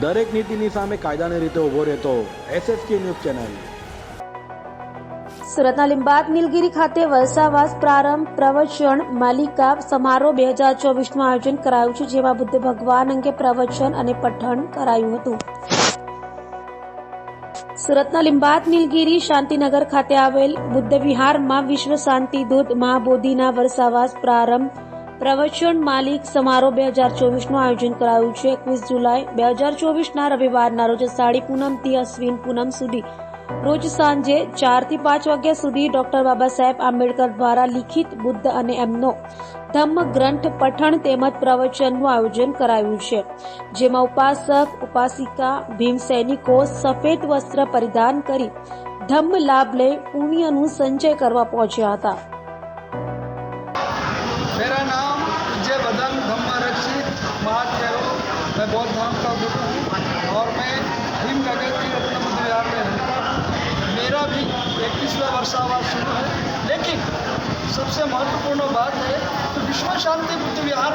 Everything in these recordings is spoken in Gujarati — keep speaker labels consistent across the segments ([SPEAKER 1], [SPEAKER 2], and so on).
[SPEAKER 1] દરેક નીતિની સામે કાયદાની રીતે ઊભો રહેતો SSK ન્યૂઝ ચેનલ।
[SPEAKER 2] સુરતના લીંબાદ નીલગિરી ખાતે વલસાવાસ પ્રારંભ પ્રવચન માલિકા સમારોહ 2024નું આયોજન કરાયું છે, જેમાં બુદ્ધ ભગવાન અંગે પ્રવચન અને પઠન કરાયું હતું। સુરતના લીંબાદ નીલગિરી શાંતિનગર ખાતે આવેલ બુદ્ધ વિહારમાં વિશ્વ શાંતિ દૂત મહાબોધિના વલસાવાસ પ્રારંભ પ્રવચન માલિક સમારોહ 2024નું આયોજન કરાયું છે। 21 જુલાઈ 2024ના રવિવારના રોજ અષાઢી પૂનમથી અશ્વિન પૂનમ સુધી રોજ સાંજે 4 થી 5 વાગ્યા સુધી ડોક્ટર બાબા સાહેબ આંબેડકર દ્વારા લિખિત બુદ્ધ અને એમનો ધમ્મ ગ્રંથ પઠણ તેમજ પ્રવચનનું આયોજન કરાયું છે, જેમાં ઉપાસક ઉપાસિકા ભીમ સૈનિકો સફેદ વસ્ત્ર પરિધાન કરી ધમ્મ લાભ લઈ પુણ્યનું સંચય કરવા પહોંચ્યા હતા।
[SPEAKER 3] मेरा नाम विजय बदन धम्म रक्षित महात्यारो, मैं बौद्ध धाम का गुरु हूँ और मैं भीम नगर की रत्न बुद्ध विहार में रहता हूँ। मेरा भी 21वां वर्षावास शुरू है, लेकिन सबसे महत्वपूर्ण बात है तो विश्व शांति बुद्ध विहार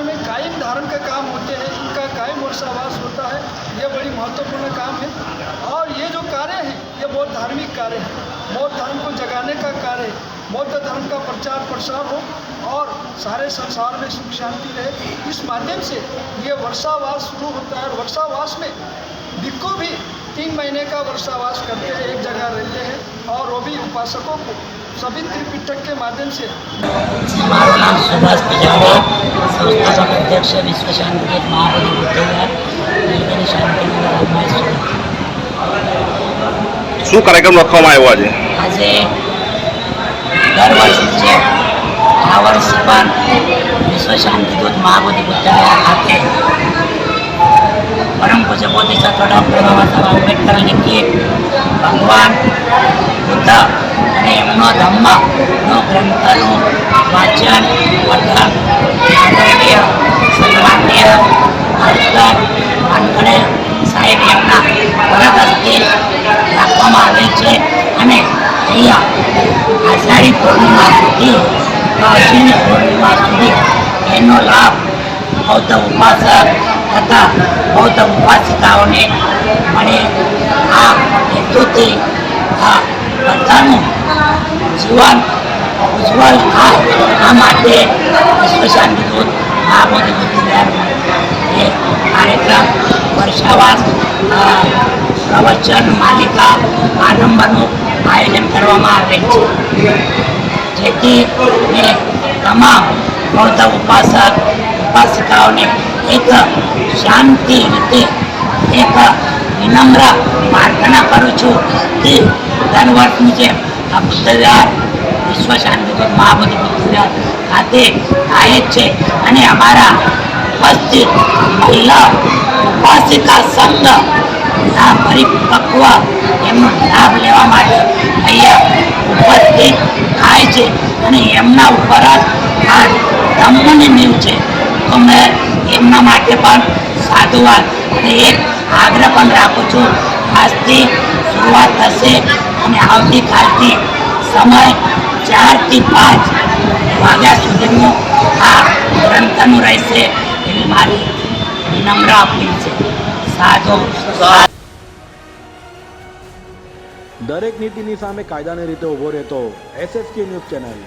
[SPEAKER 3] में कायम धारण का काम होते हैं, इनका कायम वर्षावास होता है। ये बड़ी महत्वपूर्ण काम है और ये जो कार्य है ये बहुत धार्मिक कार्य है। बौद्ध धर्म को जगाने का कार्य है, बौद्ध धर्म का प्रचार प्रसार हो और सारे संसार में सुख शांति रहे, इस माध्यम से ये वर्षावास शुरू होता है। और वर्षावास में भिक्खु भी 3 महीने का वर्षावास करते हैं, एक जगह रहते हैं और वो भी उपासकों को सभी त्रिपिटक के माध्यम से।
[SPEAKER 4] हमारा नाम सुभाष तिजारा, संस्थापक अध्यक्ष विश्व शांति के महाबोधि बुद्ध विहार નીલગિરી શાંતિનગર સુરત।
[SPEAKER 5] શું કાર્યક્રમ રાખવામાં આવ્યો આજે?
[SPEAKER 4] દર વર્ષે છે આ વર્ષ પણ વિશ્વ શાંતિ દૂત મહાબોધિ બુદ્ધ વિહાર ખાતે પરમ પૂજ્ય બોધિસત્વ ડૉક્ટર બાબા સાહેબ આંબેડકર લિખિત ભગવાન બુદ્ધ અને એમનો ધમ્મનો ગ્રંથનું વાંચન પઠન આદરણીય સન્માનીય માસ્ટર વાનખડે સાહેબ એમના વરદ હસ્તે રાખવામાં આવે છે અને અહીંયા આષાઢી પૂર્ણિમાથી અશ્વિન પૂર્ણિમા સુધી એનો લાભ બૌદ્ધ ઉપાસક તથા બૌદ્ધ ઉપાસિકાઓને મળે। આ હેતુથી આ બધાનું જીવન ઉજ્જવળ થાય, આ માટે વિશ્વ શાંતિ દૂત મહાબોધિ બુદ્ધ વિહારમાં એ કાર્યક્રમ વર્ષાવાસ પ્રવચન માલિકા આરંભનું આયોજન કરવામાં આવેલ છે, જેથી તમામ બૌદ્ધ ઉપાસક ઉપાસિકાઓને એક શાંતિ રીતે એક વિનમ્ર પ્રાર્થના કરું છું કે દર વર્ષની જેમ આ બુદ્ધ વિહાર વિશ્વ શાંતિ મહાબોધિ બુદ્ધ વિહાર ખાતે થાય છે અને અમારા ઉપસ્થિત મહિલા ઉપાસિકા સંઘ આ પરિપક્વ એમનો લાભ લેવા માટે અહીંયા ઉપસ્થિત થાય છે અને એમના ઉપર જ આ ધમ્મની નીવ છે। તો મેં એમના માટે પણ સાધુવાદ અને એક આગ્રહ પણ રાખું છું, આજથી શરૂઆત થશે અને આવતીકાલથી સમય 4 થી 5 વાગ્યા સુધીનું આ ગ્રંથનું રહેશે એવી મારી વિનમ્ર અપીલ છે। સાધુ।
[SPEAKER 1] દરેક નીતિની સામે કાયદાની રીતે ઊભો રહેતો SSK ન્યૂઝ ચેનલ।